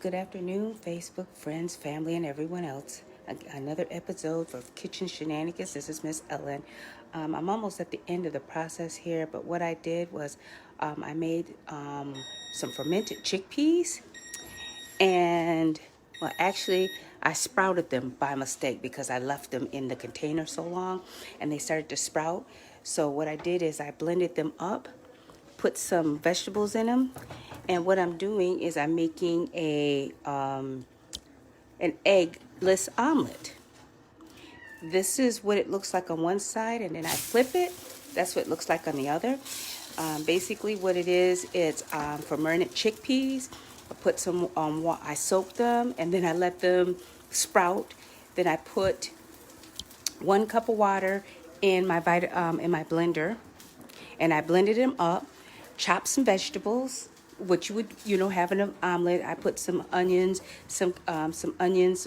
Good afternoon, Facebook, friends, family, and everyone else. Another episode for Kitchen Shenanigans. This is Miss Ellen. I'm almost at the end of the process here, but what I did was I made some fermented chickpeas, and well, actually, I sprouted them by mistake because I left them in the container so long and they started to sprout. So, what I did is I blended them up, put some vegetables in them, and what I'm doing is I'm making an eggless omelet. This is what it looks like on one side, and then I flip it. That's what it looks like on the other. Basically, what it is, it's fermented chickpeas. I put some I soak them, and then I let them sprout. Then I put 1 cup of water in my blender, and I blended them up. Chopped some vegetables, which you would have in an omelet. I put some onions, some onions,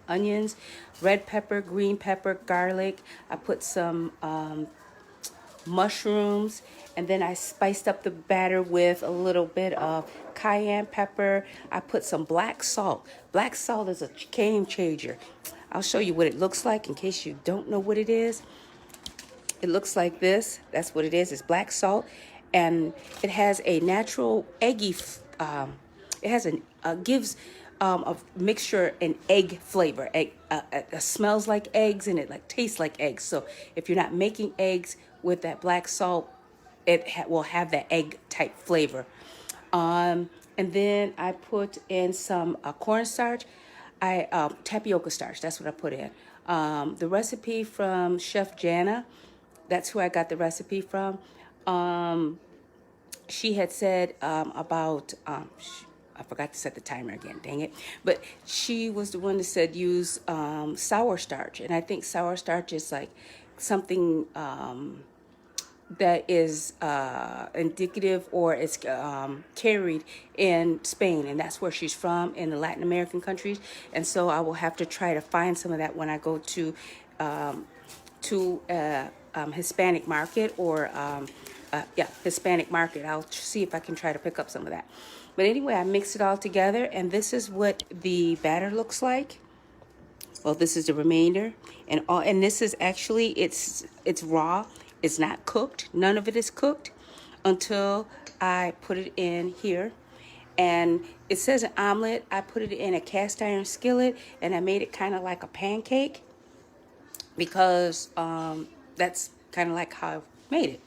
onions, red pepper, green pepper, garlic. I put some mushrooms, and then I spiced up the batter with a little bit of cayenne pepper. I put some black salt. Black salt is a game changer. I'll show you what it looks like in case you don't know what it is. It looks like this. That's what it is. It's black salt, and it has a natural eggy. It has gives a mixture, an egg flavor. It smells like eggs, and it tastes like eggs. So if you're not making eggs with that black salt, it will have that egg type flavor. And then I put in some cornstarch. Tapioca starch. That's what I put in. The recipe from Chef Jana. That's who I got the recipe from. She had said about, I forgot to set the timer again, dang it. But she was the one that said use sour starch. And I think sour starch is like something that is indicative, or it's carried in Spain. And that's where she's from, in the Latin American countries. And so I will have to try to find some of that when I go to Hispanic market, or Hispanic market. I'll see if I can try to pick up some of that. But anyway, I mixed it all together, and this is what the batter looks like. Well, this is the remainder, and this is actually it's raw. It's not cooked. None of it is cooked until I put it in here. And it says an omelet. I put it in a cast iron skillet, and I made it kind of like a pancake, because that's kind of like how I made it.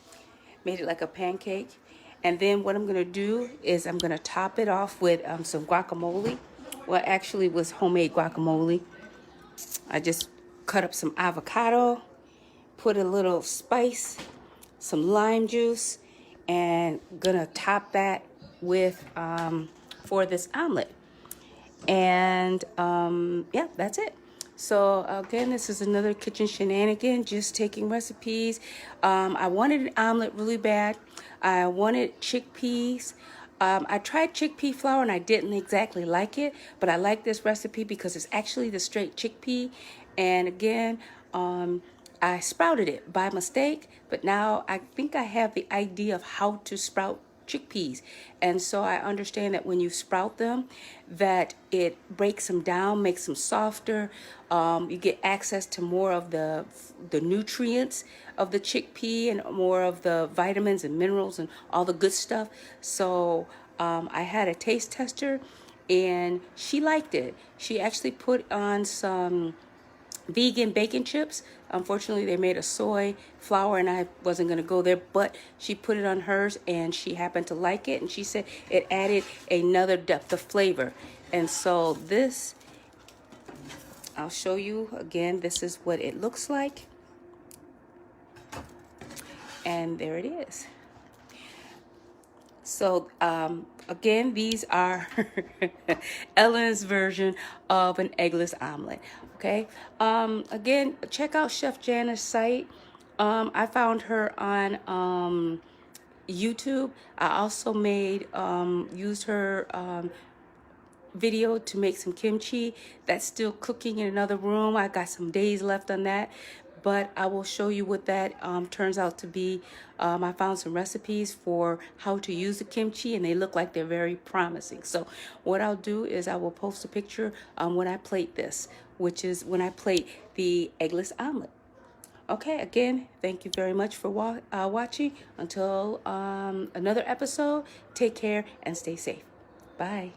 Made it like a pancake. And then what I'm going to do is I'm going to top it off with some guacamole. Well, actually, it was homemade guacamole. I just cut up some avocado, put a little spice, some lime juice, and going to top that with for this omelet. And yeah, that's it. So again, this is another kitchen shenanigan, just taking recipes. I wanted an omelet really bad. I wanted chickpeas. I tried chickpea flour and I didn't exactly like it, but I like this recipe because it's actually the straight chickpea. And again, I sprouted it by mistake, but now I think I have the idea of how to sprout chickpeas. And so I understand that when you sprout them, that it breaks them down, makes them softer. You get access to more of the nutrients of the chickpea, and more of the vitamins and minerals and all the good stuff. So I had a taste tester, and she liked it. She actually put on some vegan bacon chips. Unfortunately, they made a soy flour, and I wasn't going to go there, but she put it on hers, and she happened to like it, and she said it added another depth of flavor. And so this, I'll show you again. This is what it looks like, and there it is. So again, these are Ellen's version of an eggless omelet. Okay. Again, check out Chef Jana's site. I found her on YouTube. I also used her video to make some kimchi. That's still cooking in another room. I got some days left on that. but I will show you what that turns out to be. I found some recipes for how to use the kimchi, and they look like they're very promising. So what I'll do is I will post a picture when I plate this, which is when I plate the eggless omelet. Okay, again, thank you very much for watching. Until another episode, take care and stay safe. Bye.